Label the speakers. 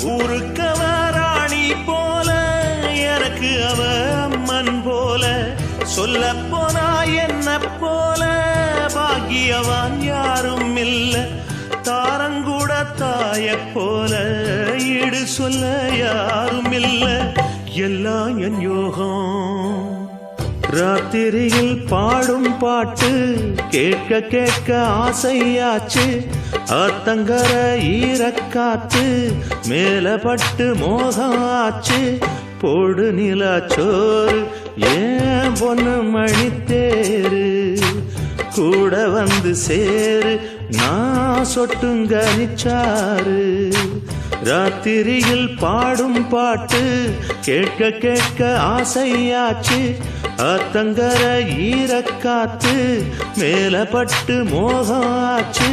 Speaker 1: ஊருக்கவ ராணி போல எனக்கு அவ அம்மன் போல சொல்ல போனா என்ன போல பாக்கியவான் யாரும் இல்ல தாரங்கூட தாய போல ஈடு சொல்ல யாரும் இல்ல எல்லாம் என் யோகம் ராத்திரியில் பாடும் பாட்டு கேட்க கேட்க ஆசையாச்சு ஆத்தங்கர ஈரக்காத்து மேலப்பட்டு மோகம் ஆச்சு போடு நிலாச்சோறு ஏன் பொண்ணு மணித்தேரு கூட வந்து சேரு நான் சொட்டுங்க நிச்சாரு ராத்திரியில் பாடும் பாட்டு கேட்க கேட்க ஆசையாச்சு ஆத்தங்கர ஈரக்காத்து மேலப்பட்டு மோகம் ஆச்சு